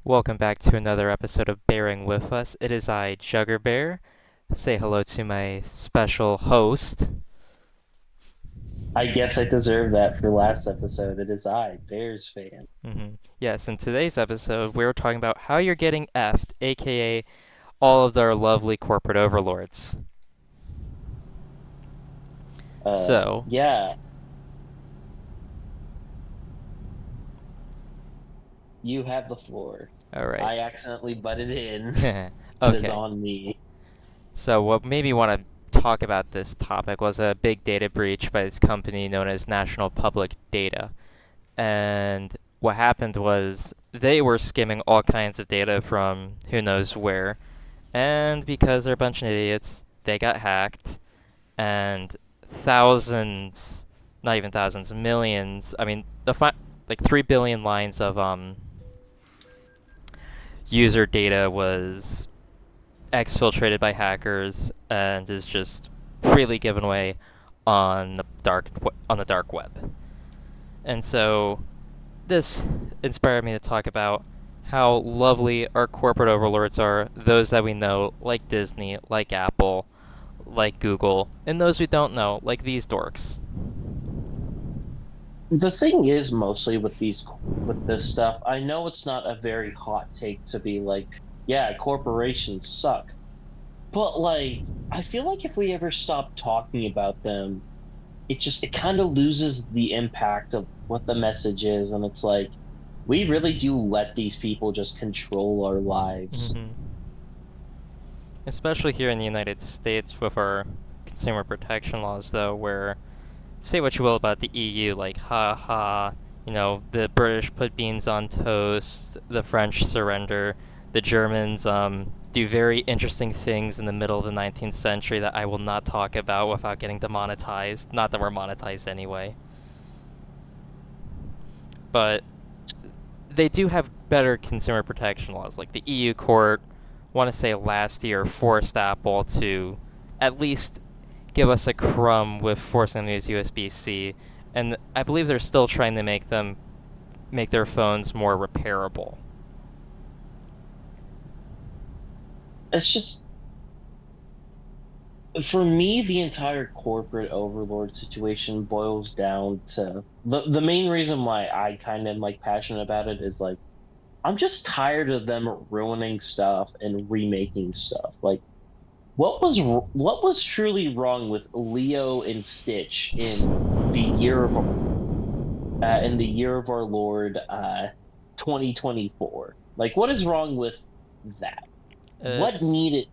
Welcome back to another episode of Bearing With Us. It is I, Jugger Bear. Say hello to my special host. I guess I deserve that for last episode. It is I, Bears fan. Yes, in today's episode, we're talking about how you're getting effed, aka all of our lovely corporate overlords. So, Yeah, you have the floor. I alright. accidentally butted in. It is Okay, on me. so what made me want to talk about this topic was a big data breach by this company known as National Public Data. And what happened was they were skimming all kinds of data from who knows where, and because they're a bunch of idiots, they got hacked, and thousands, not even thousands, millions. I mean, like 3 billion lines of user data was exfiltrated by hackers and is just freely given away on the dark web. And so this inspired me to talk about how lovely our corporate overlords are, those that we know, like Disney, like Apple, like Google, and those we don't know, like these dorks. The thing is, mostly with this stuff, I know it's not a very hot take to be like, yeah, corporations suck. But like, I feel like if we ever stop talking about them, it kind of loses the impact of what the message is, and it's like we really do let these people just control our lives. hmm Especially here in the United States with our consumer protection laws, though, where say what you will about the EU, like, ha ha, the British put beans on toast, the French surrender, the Germans do very interesting things in the middle of the 19th century that I will not talk about without getting demonetized. Not that we're monetized anyway. But they do have better consumer protection laws. Like the EU court, want to say last year, forced Apple to at least give us a crumb with forcing them to use USB-C, and I believe they're still trying to make their phones more repairable. It's just for me, the entire corporate overlord situation boils down to the main reason why I kind of like passionate about it is like I'm just tired of them ruining stuff and remaking stuff. Like what was truly wrong with Leo and Stitch in the year of our Lord 2024? Like what is wrong with that? What It's needed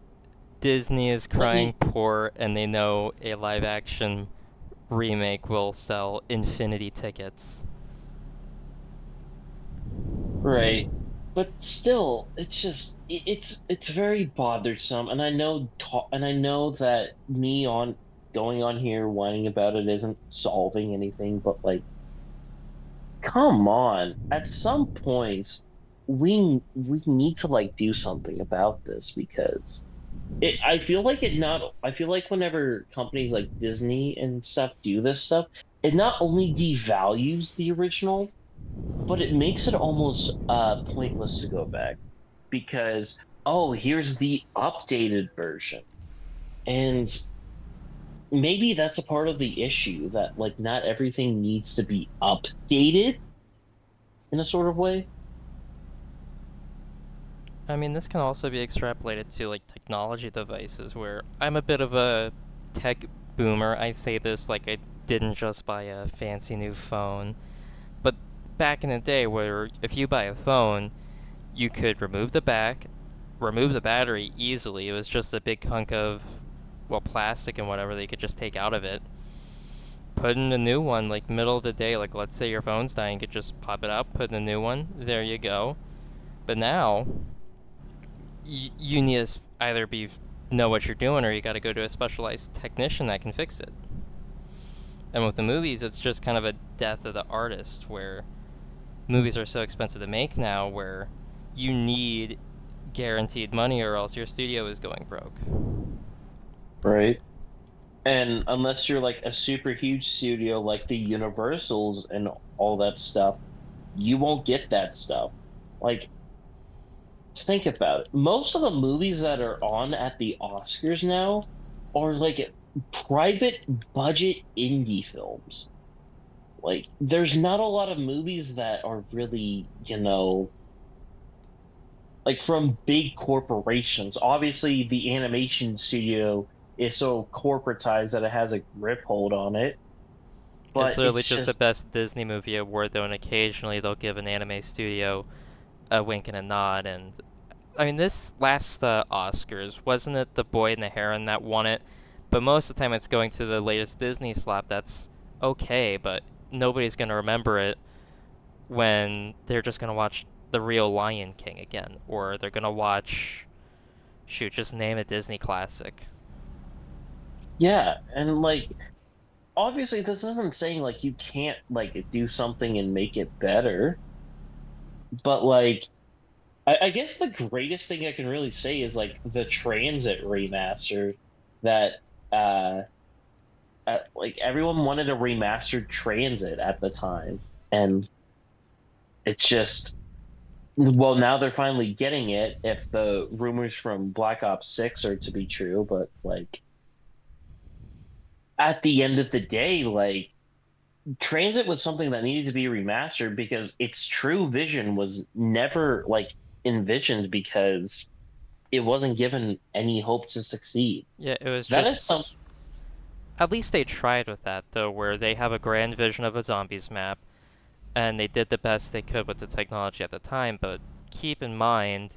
Disney is what crying need poor, and they know a live action remake will sell infinity tickets. Right. But still, it's just it's very bothersome, and I know that me on going on here whining about it isn't solving anything, but like, come on. At some point, we need to like do something about this because I feel like whenever companies like Disney and stuff do this stuff, it not only devalues the original, but it makes it almost pointless to go back because oh, here's the updated version. And maybe that's a part of the issue that like not everything needs to be updated in a sort of way. I mean, this can also be extrapolated to like technology devices where I'm a bit of a tech boomer. I say this like I didn't just buy a fancy new phone. But back in the day where if you buy a phone, you could remove the battery easily. It was just a big hunk of well, plastic and whatever they could just take out of it. Put in a new one like middle of the day, like let's say your phone's dying, you could just pop it out, put in a new one. There you go. But now you need to either be know what you're doing or you got to go to a specialized technician that can fix it. And with the movies, it's just kind of a death of the artist where movies are so expensive to make now where you need guaranteed money or else your studio is going broke. Right. And unless you're like a super huge studio like the Universals and all that stuff, you won't get that stuff. Like think about it. Most of the movies that are on at the Oscars now are like private budget indie films. Like, there's not a lot of movies that are really, like from big corporations. Obviously, the animation studio is so corporatized that it has a grip hold on it, It's but literally it's just the just, best Disney movie award, though, and occasionally they'll give an anime studio a wink and a nod. And I mean, this last Oscars, wasn't it The Boy and the Heron that won it? But most of the time, it's going to the latest Disney slap. That's okay, but nobody's gonna remember it when they're just gonna watch the real Lion King again, or they're gonna watch, shoot, just name a Disney classic. yeah. And like, obviously, this isn't saying like you can't like do something and make it better, but like, I guess the greatest thing I can really say is like the Transit remaster that uh, like everyone wanted a remastered Transit at the time, and it's just, well, now they're finally getting it if the rumors from Black Ops 6 are to be true, but like at the end of the day, like Transit was something that needed to be remastered because its true vision was never like envisioned because it wasn't given any hope to succeed. Yeah, it was That is some just. At least they tried with that, though, where they have a grand vision of a zombies map, and they did the best they could with the technology at the time, but keep in mind,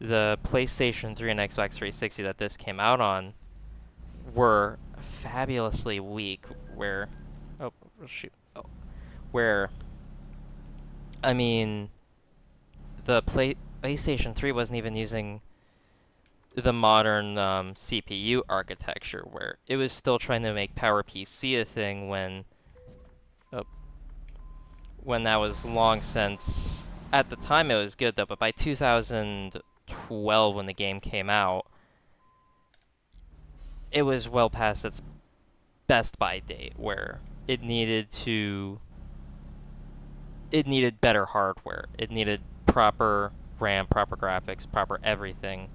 the PlayStation 3 and Xbox 360 that this came out on were fabulously weak, where. Oh, shoot. Oh, where. I mean, the PlayStation 3 wasn't even using the modern CPU architecture, where it was still trying to make PowerPC a thing oh, when that was long since. At the time, it was good though, but by 2012, when the game came out, it was well past its best by date, where it needed to. It needed better hardware. It needed proper RAM, proper graphics, proper everything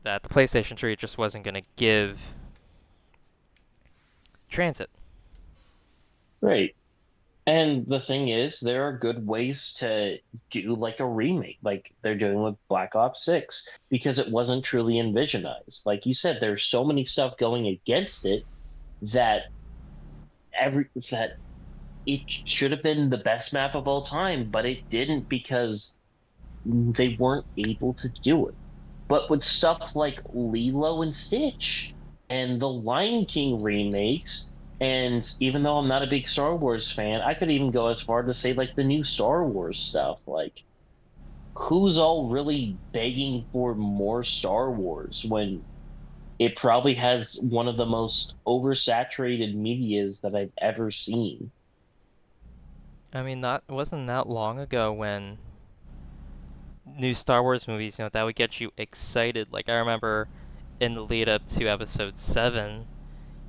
that the PlayStation 3 just wasn't going to give Transit. Right. And the thing is, there are good ways to do like a remake, like they're doing with Black Ops 6, because it wasn't truly envisionized. Like you said, there's so many stuff going against it that that it should have been the best map of all time, but it didn't because they weren't able to do it. But with stuff like Lilo and Stitch and the Lion King remakes, and even though I'm not a big Star Wars fan, I could even go as far to say like the new Star Wars stuff. Like, who's all really begging for more Star Wars when it probably has one of the most oversaturated medias that I've ever seen? I mean, not it wasn't that long ago when new Star Wars movies, that would get you excited. Like I remember in the lead up to Episode 7,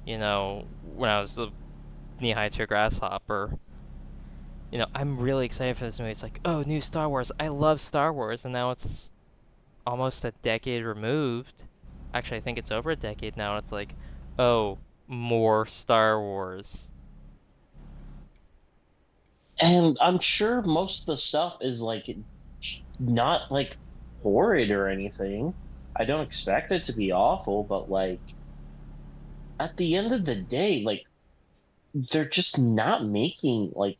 when I was the knee-high to a grasshopper, I'm really excited for this movie. It's like, oh, new Star Wars. I love Star Wars, and now it's almost a decade removed. Actually, I think it's over a decade now, and it's like, oh, more Star Wars. And I'm sure most of the stuff is like not like horrid or anything. I don't expect it to be awful, but like at the end of the day, like they're just not making like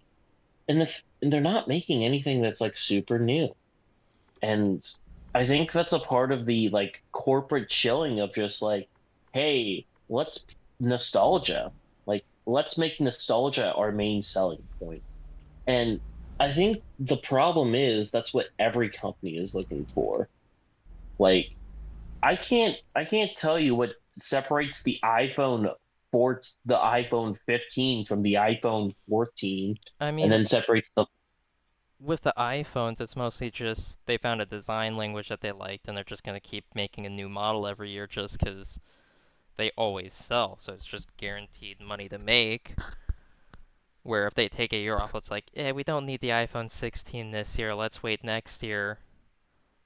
and they're not making anything that's like super new. And I think that's a part of the like corporate chilling of just like, hey, let's nostalgia. Like let's make nostalgia our main selling point. And I think the problem is that's what every company is looking for. Like I can't tell you what separates the iPhone 15 from the iPhone 14 I and mean, then separates the with the iPhones, it's mostly just they found a design language that they liked, and they're just gonna keep making a new model every year just because they always sell. So it's just guaranteed money to make. Where if they take a year off, it's like, yeah, we don't need the iPhone 16 this year. Let's wait next year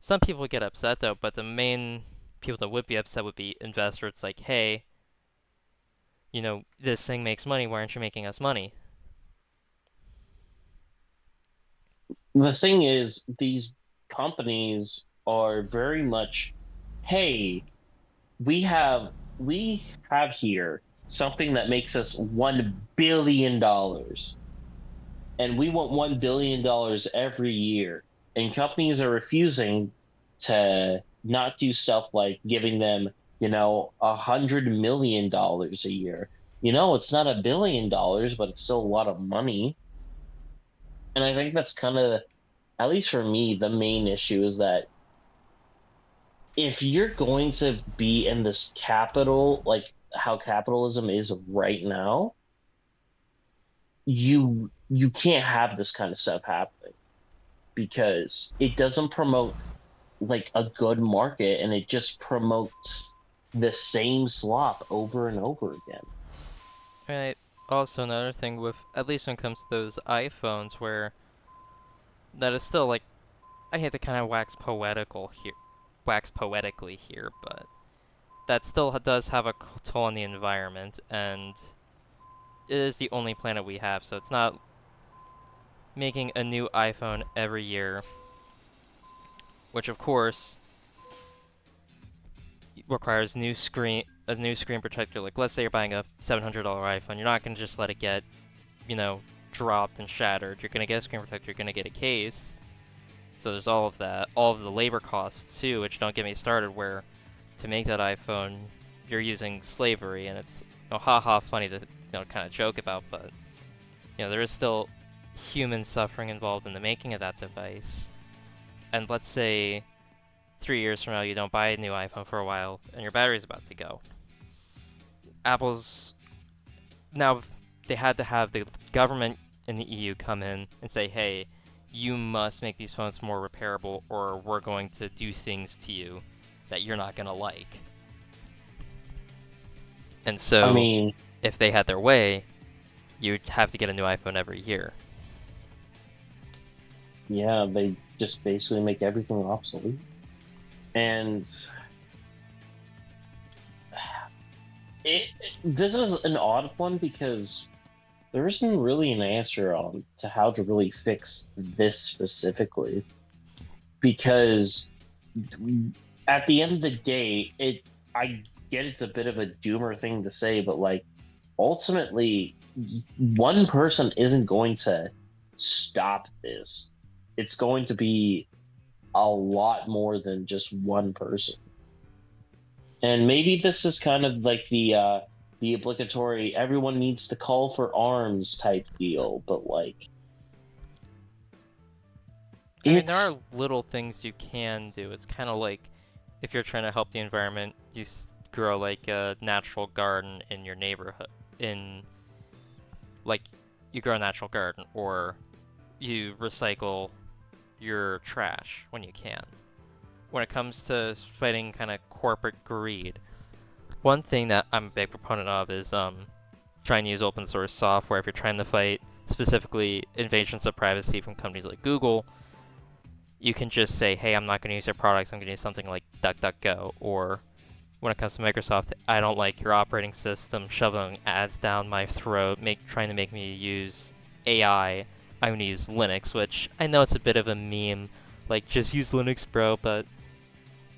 Some people would get upset though, but the main people that would be upset would be investors. It's like, hey, this thing makes money. Why aren't you making us money? The thing is, these companies are very much, hey, we have here something that makes us $1 billion, and we want $1 billion every year. And companies are refusing to not do stuff like giving them, $100 million a year. It's not $1 billion, but it's still a lot of money. And I think that's kind of, at least for me, the main issue is that if you're going to be in this capital, like how capitalism is right now, you can't have this kind of stuff happening because it doesn't promote like a good market, and it just promotes the same slop over and over again. Right. Also, another thing with, at least when it comes to those iPhones, where that is still like, I hate to kind of wax poetically here, but that still does have a toll on the environment, and it is the only planet we have, so it's not making a new iPhone every year, which of course requires a new screen protector. Like, let's say you're buying a $700 iPhone, you're not gonna just let it get, you know, dropped and shattered. You're gonna get a screen protector. You're gonna get a case. So there's all of that, all of the labor costs too, which don't get me started. Where to make that iPhone, you're using slavery, and it's haha funny to kind of joke about, but there is still human suffering involved in the making of that device. And let's say 3 years from now you don't buy a new iPhone for a while, and your battery's about to go. Apple's now they had to have the government in the EU come in and say, hey, you must make these phones more repairable, or we're going to do things to you that you're not going to like. And I so, mean, if they had their way, you'd have to get a new iPhone every year. yeah, they just basically make everything obsolete. And this is an odd one because there isn't really an answer on to how to really fix this specifically. Because at the end of the day, I get it's a bit of a doomer thing to say, but like ultimately, one person isn't going to stop this. It's going to be a lot more than just one person. And maybe this is kind of like the obligatory everyone needs to call for arms type deal, but like I mean, there are it's little things you can do. It's kind of like if you're trying to help the environment, you grow like a natural garden in your neighborhood. In like, you grow a natural garden, or you recycle your trash when you can. When it comes to fighting kind of corporate greed, one thing that I'm a big proponent of is trying to use open source software if you're trying to fight specifically invasions of privacy from companies like Google. You can just say, hey, I'm not going to use their products, I'm going to use something like DuckDuckGo. Or when it comes to Microsoft, I don't like your operating system shoving ads down my throat, trying to make me use AI. I'm going to use Linux, which I know it's a bit of a meme, like, just use Linux, bro, but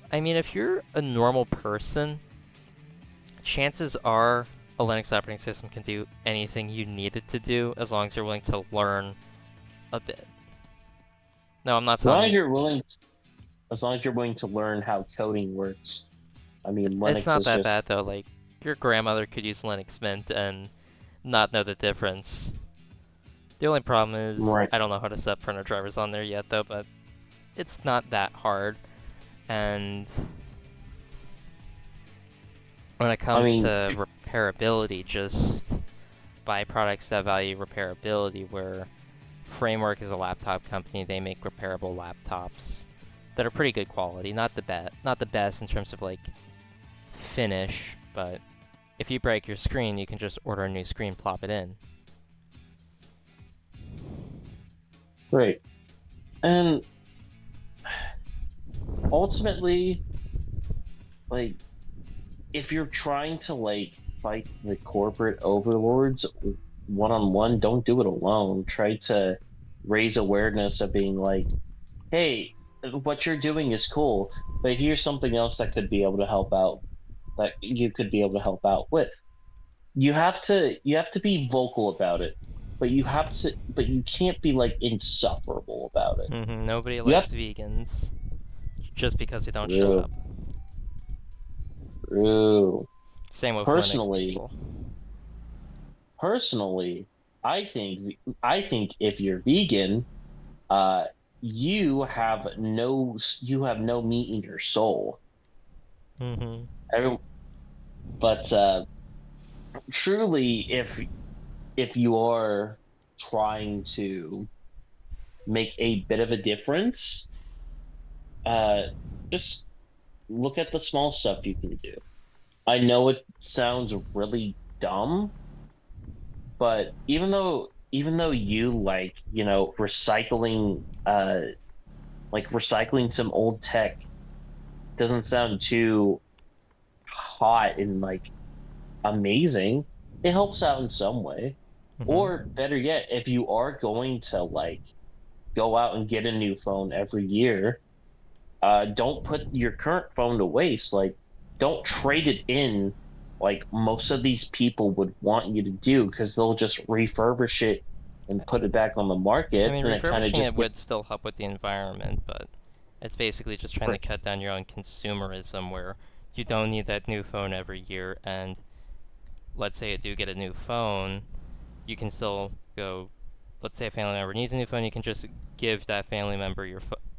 I mean, if you're a normal person, chances are a Linux operating system can do anything you need it to do as long as you're willing to learn a bit. No, I'm not as long telling as you. you're willing as long as you're willing to learn how coding works. I mean, It's Linux not is that just bad though. Like, your grandmother could use Linux Mint and not know the difference. The only problem is right. I don't know how to set printer drivers on there yet though, but it's not that hard. And when it I comes mean, to repairability, just buy products that value repairability, where Framework is a laptop company. They make repairable laptops that are pretty good quality. Not the best in terms of like finish, but if you break your screen, you can just order a new screen, plop it in. great. And ultimately, like, if you're trying to like fight the corporate overlords one on one, don't do it alone. Try to raise awareness of being like, hey, what you're doing is cool, but here's something else that could be able to help out, that you could be able to help out with. You have to be vocal about it, but you can't be like insufferable about it. Nobody You have likes vegans just because they don't shut true, up. true. Same with Linux Personally, people. personally, I think if you're vegan, uh, you have no meat in your soul. Mm-hmm. Every, but truly, if you are trying to make a bit of a difference, uh, just look at the small stuff you can do. I know it sounds really dumb, but even though you like, recycling some old tech doesn't sound too hot and like amazing, it helps out in some way. Mm-hmm. Or better yet, if you are going to like go out and get a new phone every year, don't put your current phone to waste. Like, don't trade it in like most of these people would want you to do, because they'll just refurbish it and put it back on the I market, mean, and it kind of refurbishing it just would gets still help with the environment, but it's basically just trying to cut down your own consumerism where you don't need that new phone every year, and let's say you do get a new phone, you can still go, let's say a family member needs a new phone, you can just give that family member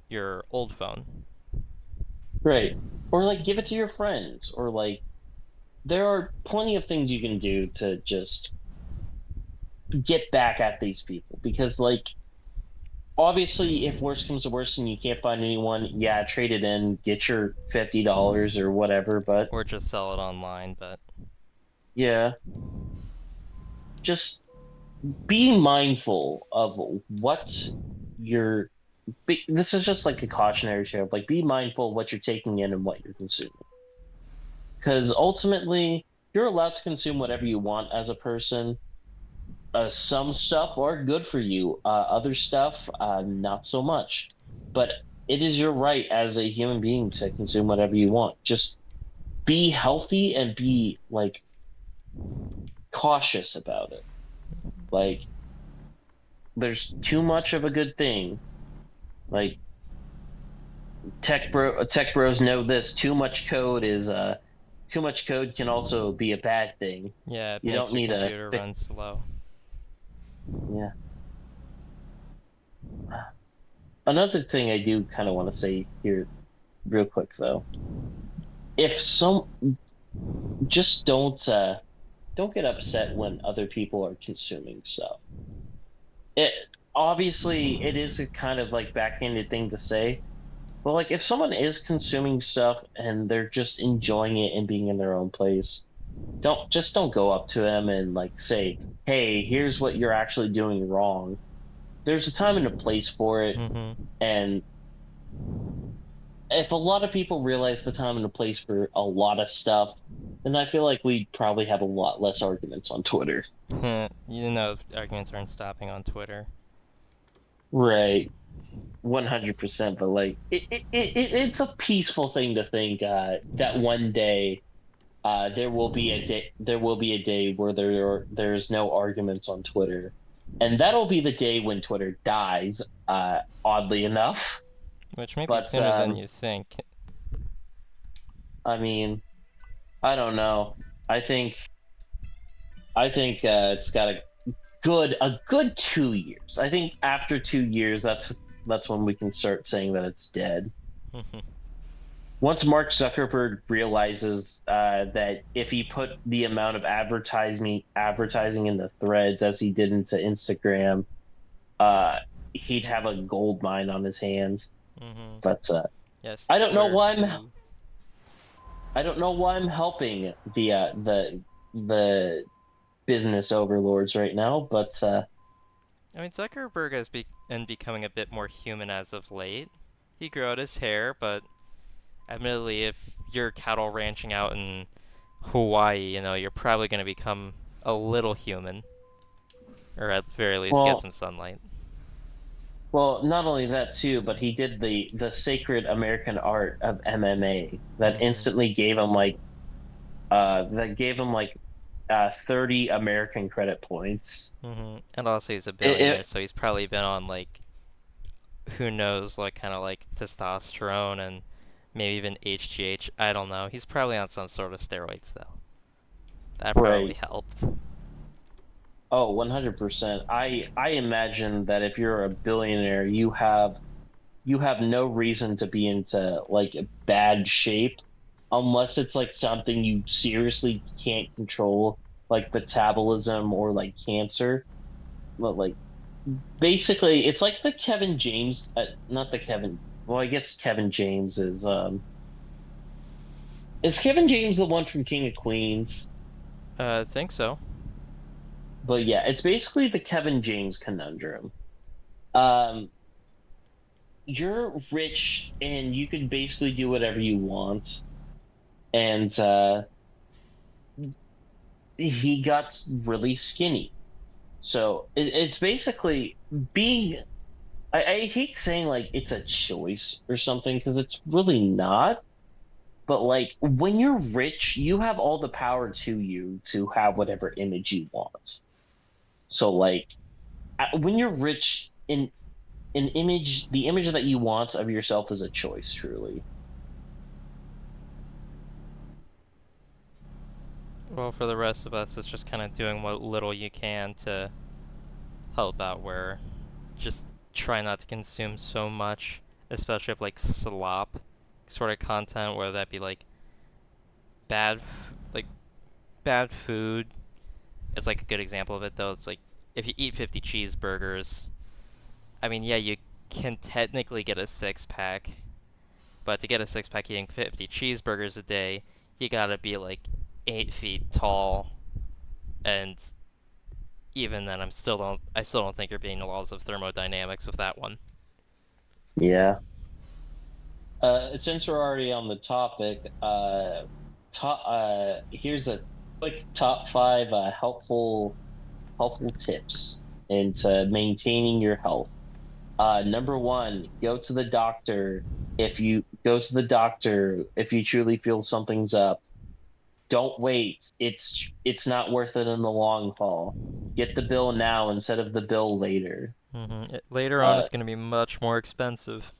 your old phone. right. Or like give it to your friends, or like there are plenty of things you can do to just get back at these people, because like obviously if worst comes to worst and you can't find anyone, yeah, trade it in, get your $50 or whatever, but Or just sell it online, but yeah, just be mindful of what you're this is just like a cautionary tale, like be mindful of what you're taking in and what you're consuming, because ultimately you're allowed to consume whatever you want as a person. Some stuff are good for you, other stuff not so much, but it is your right as a human being to consume whatever you want. Just be healthy and be like cautious about it. Like, there's too much of a good thing. Like, tech bros know this. Too much code can also be a bad thing. yeah, it You makes don't your need a computer run slow. yeah. Another thing I do kind of want to say here real quick though. If some Just don't get upset when other people are consuming stuff. It Obviously it is a kind of like backhanded thing to say, but like if someone is consuming stuff and they're just enjoying it and being in their own place, don't go up to them and like say, "Hey, here's what you're actually doing wrong." There's a time and a place for it, Mm-hmm. and if a lot of people realize the time and the place for a lot of stuff, then I feel like we'd probably have a lot less arguments on Twitter. You know, arguments aren't stopping on Twitter. Right. 100%, but like it's a peaceful thing to think that one day there will be a day where there's no arguments on Twitter, and that'll be the day when Twitter dies, oddly enough. Which may be But sooner than you think. I mean, I don't know. I think it's got a good 2 years. I think after 2 years, that's when we can start saying that it's dead. Once Mark Zuckerberg realizes that if he put the amount of advertising in the threads as he did into Instagram, uh, he'd have a gold mine on his hands. Mm-hmm. But Yes, I don't know Twitter why too. I'm helping the business overlords right now. But I mean, Zuckerberg has been becoming a bit more human as of late. He grew out his hair, but Admittedly, if you're cattle ranching out in Hawaii, you're probably going to become a little human, or at the very least get Well, some sunlight. not only that too, but he did the sacred American art of MMA that Mm-hmm. instantly gave him like 30 American credit points. Mm-hmm. And also he's a It, billionaire, it so he's probably been on like who knows, like kind of like testosterone and maybe even HGH. I don't know. He's probably on some sort of steroids though. That probably right. helped. Oh, 100%. I imagine that if you're a billionaire, you have no reason to be into like bad shape unless it's like something you seriously can't control, like metabolism or like cancer. But like basically, it's like the Kevin James, not the Kevin. Well, I guess Kevin James is Kevin James the one from King of Queens? I think so. But yeah, it's basically the Kevin James conundrum. Um, you're rich and you can basically do whatever you want, and he got really skinny. So it's basically being. I hate saying like it's a choice or something because it's really not. But like when you're rich, you have all the power to you to have whatever image you want. So like when you're rich, in an image, the image that you want of yourself is a choice, truly. Well, for the rest of us, it's just kind of doing what little you can to help out where just try not to consume so much, especially of like slop sort of content, whether that be like like bad food is like a good example of it though. It's like if you eat 50 cheeseburgers, I mean, yeah, you can technically get a six pack, but to get a six pack eating 50 cheeseburgers a day, you gotta be like 8 feet tall, and even then, I still don't think you're being the laws of thermodynamics with that one. Yeah. Since we're already on the topic, here's a quick top five helpful tips into maintaining your health. Number one, go to the doctor. If you go to the doctor, if you truly feel something's up, don't wait. It's not worth it in the long haul. Get the bill now instead of the bill later. Later on, Uh, it's going to be much more expensive.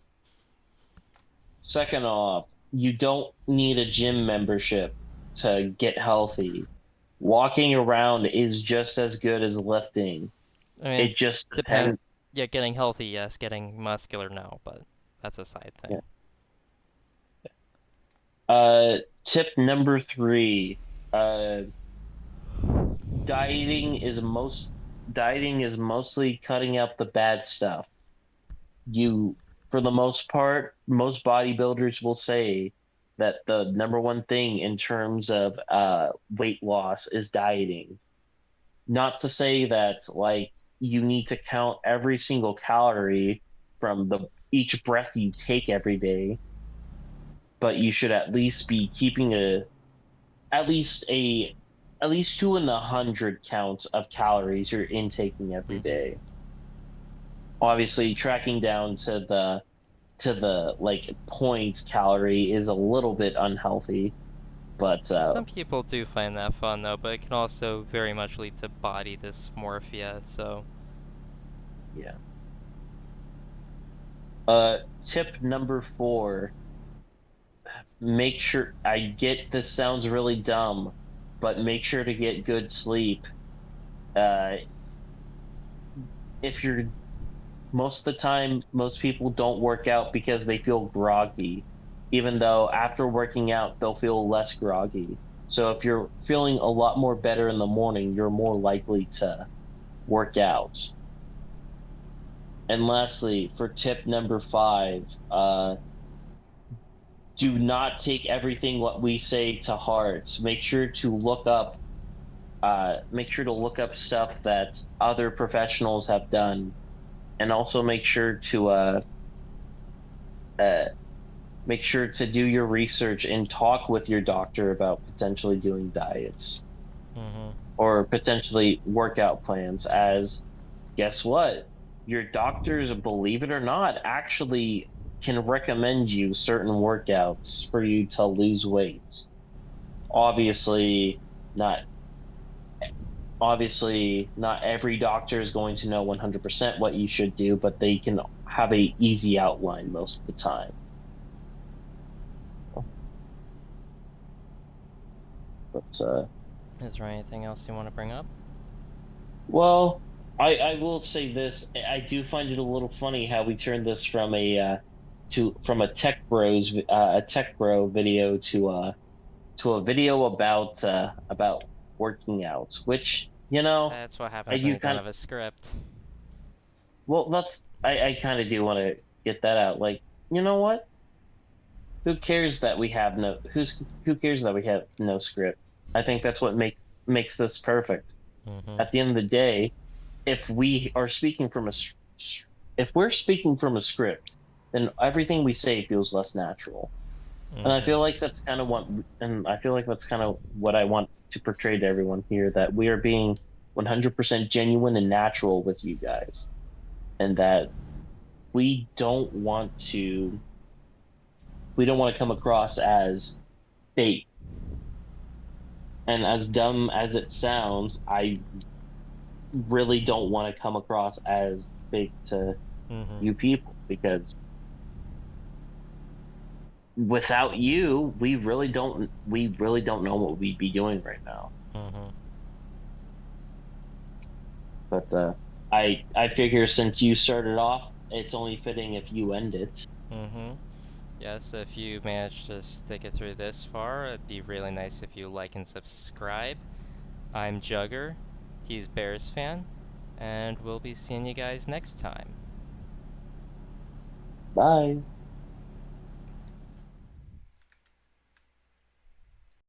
Second off, you don't need a gym membership to get healthy. Walking around is just as good as lifting. I mean, It just depend. depends. Yeah, getting healthy, yes. Getting muscular, no. But that's a side Yeah. thing. Tip number three. Uh, dieting is most dieting is mostly cutting out the bad stuff. You, for the most part, most bodybuilders will say that the number one thing in terms of weight loss is dieting. Not to say that like you need to count every single calorie from the each breath you take every day, but you should at least be keeping at least a at least two in the hundred counts of calories you're intaking every hmm day. Obviously, tracking down to the like point calorie is a little bit unhealthy, but Some people do find that fun though, but it can also very much lead to body dysmorphia. So, yeah. Tip number four, make sure, I get this sounds really dumb, but make sure to get good sleep. Uh, if you're Most of the time, most people don't work out because they feel groggy, even though after working out, they'll feel less groggy. So if you're feeling a lot more better in the morning, you're more likely to work out. And lastly, for tip number five, do not take everything what we say to heart. Make sure to look up stuff that other professionals have done, and also uh make sure to do your research and talk with your doctor about potentially doing diets Mm-hmm. or potentially workout plans. As guess what? Your doctors, believe it or not, actually can recommend you certain workouts for you to lose weight. Obviously, not not every doctor is going to know 100% what you should do, but they can have a easy outline most of the time. But Is there anything else you want to bring up? well, I will say this. I do find it a little funny how we turned this from a tech bro video to a video about working out, which That's what I happens when do you don't kind have a script. well that's I kind of do want to get that out. Like, you know what? Who cares that we have no script? I think that's what makes this perfect. Mm-hmm. At the end of the day, if we are speaking from if we're speaking from a script, then everything we say feels less natural. And I Mm-hmm. feel like that's kind of what I want to portray to everyone here, that we are being 100% genuine and natural with you guys, and that we don't want to we don't want to come across as fake. And as dumb as it sounds, I really don't want to come across as fake to Mm-hmm. you people, because without you, we really don't know what we'd be doing right now. Mm-hmm. But I figure since you started off, it's only fitting if you end it. Mm-hmm. Yes, if you managed to stick it through this far, it'd be really nice if you like and subscribe. I'm Jugger, he's Bears fan, and we'll be seeing you guys next time. Bye.